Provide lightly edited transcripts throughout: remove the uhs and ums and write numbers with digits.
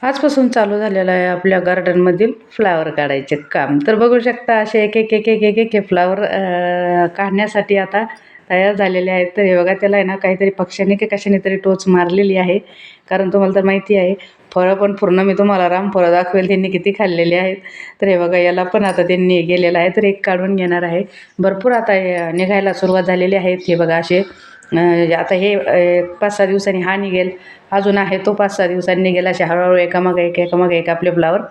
आजपासून चालू झालेलं आहे आपल्या गार्डनमधील फ्लावर काढायचे काम. तर बघू शकता असे एक एक एक एक एक एक एक फ्लावर काढण्यासाठी आता तयार झालेले आहेत. तर हे बघा त्याला आहे ना काहीतरी पक्ष्याने की कशाने तरी टोच मारलेली आहे. कारण तुम्हाला तर माहिती आहे फळं पण पूर्ण मी तुम्हाला रामफळं दाखवेल त्यांनी किती खाल्लेले आहेत. तर हे बघा याला पण आता त्यांनी गेलेलं आहे तर एक काढून घेणार आहे. भरपूर आता निघायला सुरुवात झालेली आहेत. हे बघा असे आता हे 5-6 दिवसांनी हा निघेल. अजून आहे तो 5-6 दिवसांनी निघेल. असे हळूहळू एकामागे एक आपले फ्लावर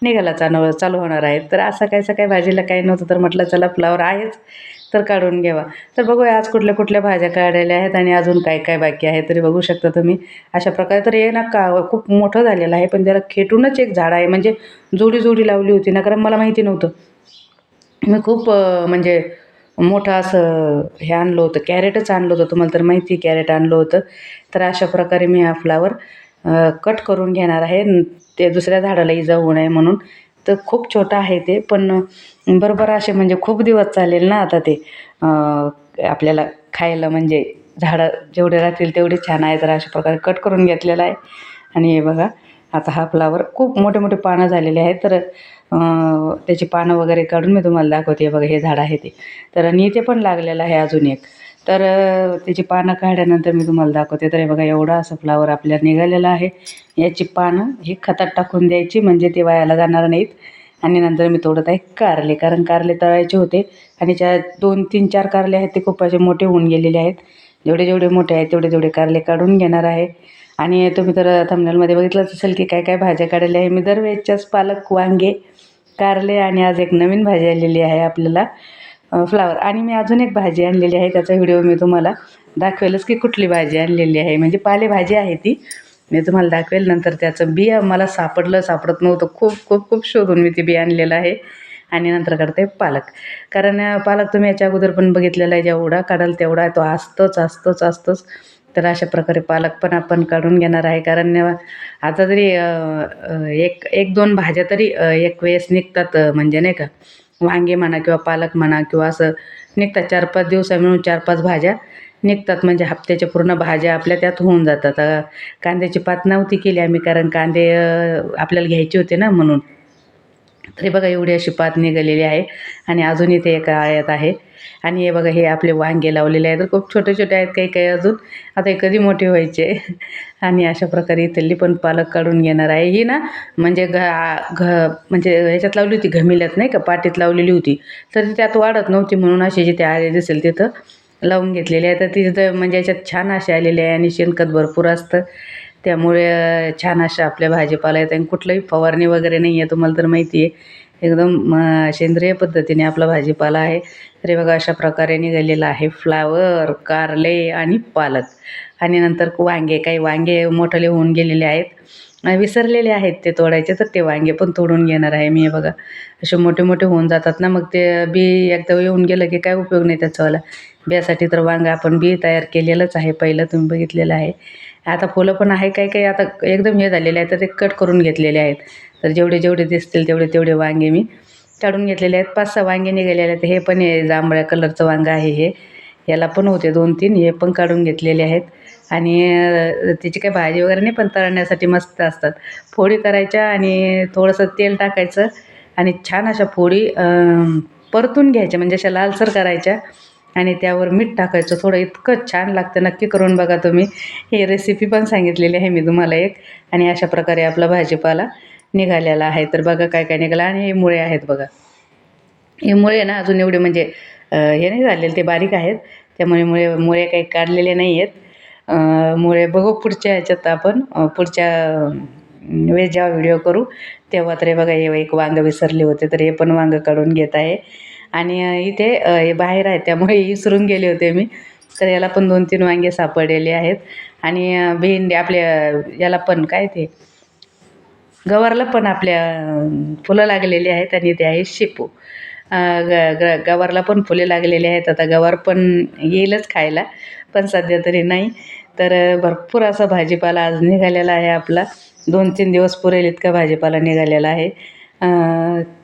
निघायला चालू होणार आहेत. तर असं काय सकाळी भाजीला काही नव्हतं तर म्हटलं चला फ्लावर आहेच तर काढून घ्यावा. तर बघूया आज कुठल्या कुठल्या भाज्या काढलेल्या आहेत आणि अजून काय काय बाकी आहे. तरी बघू शकता तुम्ही अशा प्रकारे. तर हे ना खूप मोठं झालेलं आहे पण त्याला खेटूनच एक झाड आहे. म्हणजे जोडी जोडी लावली होती ना कारण मला माहिती नव्हतं. मी खूप म्हणजे मोठं असं हे आणलं होतं कॅरेटच आणलं होतं. तुम्हाला तर माहिती आहे कॅरेट आणलं होतं. तर अशा प्रकारे मी हा फ्लावर कट करून घेणार आहे. ते दुसऱ्या झाडाला इजा होऊ नये म्हणून. तर खूप छोटं आहे ते पण बरोबर असे म्हणजे खूप दिवस चालेल ना आता ते आपल्याला खायला म्हणजे झाडं जेवढे राहतील तेवढे छान आहे. तर अशा प्रकारे कट करून घेतलेला आहे. आणि हे बघा आता हा फ्लावर खूप मोठे मोठे पानं झालेले आहेत. तर त्याची पानं वगैरे काढून मी तुम्हाला दाखवते. बघा हे झाड आहे ते. तर आणि इथे पण लागलेलं आहे अजून एक. तर त्याची पानं काढल्यानंतर मी तुम्हाला दाखवते. तर हे बघा एवढा असं फ्लावर आपल्याला निघालेला आहे. याची पानं ही खतात टाकून द्यायची म्हणजे ते वायाला जाणार नाहीत. आणि नंतर मी तोडत आहे कारले. कारण कारले तळायचे होते आणि 2-3-4 कारले आहेत ते खूप असे मोठे होऊन गेलेले आहेत. जेवढे जेवढे मोठे आहेत तेवढे तेवढे कारले काढून घेणार आहे. आणि तुम्ही तर थंबनेलमध्ये बघितलंच असेल की काय काय भाज्या काढलेल्या आहे. मी दरवेळेसच्याच पालक, वांगे, कारले आणि आज एक नवीन भाजी आलेली आहे आपल्याला फ्लावर. आणि मी अजून एक भाजी आणलेली आहे. त्याचा व्हिडिओ मी तुम्हाला दाखवेलच की कुठली भाजी आणलेली आहे. म्हणजे पालेभाजी आहे ती. मी तुम्हाला दाखवेल नंतर. त्याचं बिया मला सापडत नव्हतं. खूप खूप खूप शोधून मी ते बी आणलेलं आहे. आणि नंतर काढते पालक. कारण पालक तुम्ही याच्या अगोदर पण बघितलेला आहे. जेवढा काढाल तेवढा तो असतोच. तर अशा प्रकारे पालक पण आपण काढून घेणार आहे. कारण आता तरी एक 1-2 भाज्या तरी एक वेळेस निघतात म्हणजे नाही का. वांगे म्हणा किंवा पालक म्हणा किंवा असं निघतात 4-5 दिवसा मिळून 4-5 भाज्या निघतात. म्हणजे हप्त्याच्या पूर्ण भाज्या आपल्या त्यात होऊन जातात. कांद्याची पात नव्हती केली आम्ही कारण कांदे आपल्याला घ्यायचे होते ना म्हणून. तरी बघा एवढी अशी पात निघालेली आहे. आणि अजून इथे एका आळ्यात आहे. आणि हे बघा हे आपले वांगे लावलेले आहेत. तर खूप छोटे छोटे आहेत काही काही अजून. आता हे कधी मोठे व्हायचे. आणि अशा प्रकारे इथली पण पालक काढून घेणार आहे. ही ना म्हणजे म्हणजे ह्याच्यात लावली होती घमिल्यात नाही का पाटीत लावलेली होती. तर ती त्यात वाढत नव्हती म्हणून असे जिथे आळे दिसेल तिथं लावून घेतलेले आहे. तर तिथं म्हणजे याच्यात छान असे आलेले आहे आणि शेणखत भरपूर असतं. त्यामुळे छान अशा आपल्या भाजीपाला आहेत आणि कुठलंही फवारणी वगैरे नाही आहे. तुम्हाला तर माहिती आहे. एकदम सेंद्रिय पद्धतीने आपला भाजीपाला आहे. तर हे बघा अशा प्रकारे निघालेलं आहे फ्लावर, कारले आणि पालक. आणि नंतर वांगे. काही वांगे मोठाले होऊन गेलेले आहेत. विसरलेले आहेत ते तोडायचे. तर ते वांगे पण तोडून घेणार आहे मी. हे बघा असे मोठे मोठे होऊन जातात ना मग ते बी एकदा येऊन गेलं की काय उपयोग नाही त्याचावाला. बियासाठी तर वांगा आपण बी तयार केलेलंच आहे पहिलं तुम्ही बघितलेलं आहे. आता फुलं पण आहे काही काही आता एकदम हे झालेले आहेत तर ते कट करून घेतलेले आहेत. तर जेवढे जेवढे दिसतील तेवढे तेवढे वांगे मी काढून घेतलेले आहेत. 5-6 वांगे निघालेले आहेत. हे पण हे जांभळ्या कलरचं वांगं आहे हे. याला पण होते 2-3 हे पण काढून घेतलेले आहेत. आणि त्याची काही भाजी वगैरे नाही पण तळण्यासाठी मस्त असतात. फोडी करायच्या आणि थोडंसं तेल टाकायचं आणि छान अशा फोडी परतून घ्यायच्या म्हणजे अशा लालसर करायच्या. आणि त्यावर मीठ टाकायचं थोडं. इतकं छान लागतं. नक्की करून बघा तुम्ही. ही रेसिपी पण सांगितलेली आहे मी तुम्हाला एक. आणि अशा प्रकारे आपला भाजीपाला निघालेला आहे. तर बघा काय काय निघालं. आणि हे मुळे आहेत बघा. हे मुळे ना अजून एवढे म्हणजे हे नाही झालेले ते बारीक आहेत. त्यामुळे मुळे काही काढलेले नाही आहेत. मुळे बघू पुढच्या ह्याच्यात आपण पुढच्या वेळेस जेव्हा व्हिडिओ करू तेव्हा. तर हे बघा हे एक वांगं विसरले होते तर हे पण वांगं काढून घेत आहे. आणि इथे हे बाहेर आहे त्यामुळे विसरून गेले होते मी. तर याला पण 2-3 वांगे सापडलेले आहेत. आणि भेंडी आपल्या याला पण काय ते गवारला पण आपल्या फुलं लागलेली आहेत. आणि ते आहे शेपू. गवारला पण फुले लागलेली आहेत. आता गवार पण येईलच खायला पण सध्या तरी नाही. तर भरपूर असा भाजीपाला आज निघालेला आहे आपला. 2-3 दिवस पुरेल इतका भाजीपाला निघालेला आहे.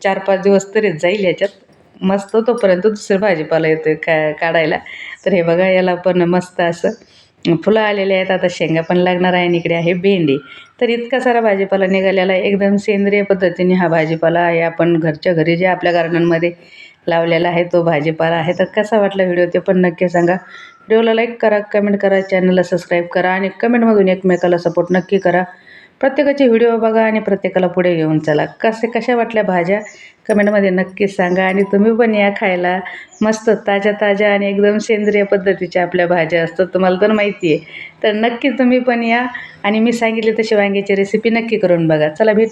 4-5 दिवस तरी जाईल याच्यात. मस्त तोपर्यंत दुसरं भाजीपाला येतो काढायला. तर हे बघा याला पण मस्त असं फुलं आलेले आहेत. आता शेंगा पण लागणार आहे आणि इकडे आहे भेंडी. तर इतका सारा भाजीपाला निघालेला आहे. एकदम सेंद्रिय पद्धतीने हा भाजीपाला आहे. आपण घरच्या घरी जे आपल्या गार्डनमध्ये लावलेला आहे तो भाजीपाला आहे. तर कसा वाटला व्हिडिओ ते पण नक्की सांगा. व्हिडिओला लाईक करा, कमेंट करा, चॅनलला सबस्क्राईब करा आणि कमेंटमधून एकमेकाला सपोर्ट नक्की करा. प्रत्येकाचे व्हिडिओ बघा आणि प्रत्येकाला पुढे घेऊन चला. कशा वाटल्या भाज्या कमेंटमध्ये नक्कीच सांगा आणि तुम्ही पण या खायला. मस्त ताज्या आणि एकदम सेंद्रिय पद्धतीच्या आपल्या भाज्या असतात, तुम्हाला तर माहिती आहे. तर नक्की तुम्ही पण या आणि मी सांगितले तशी वांग्याची रेसिपी नक्की करून बघा. चला भेटू.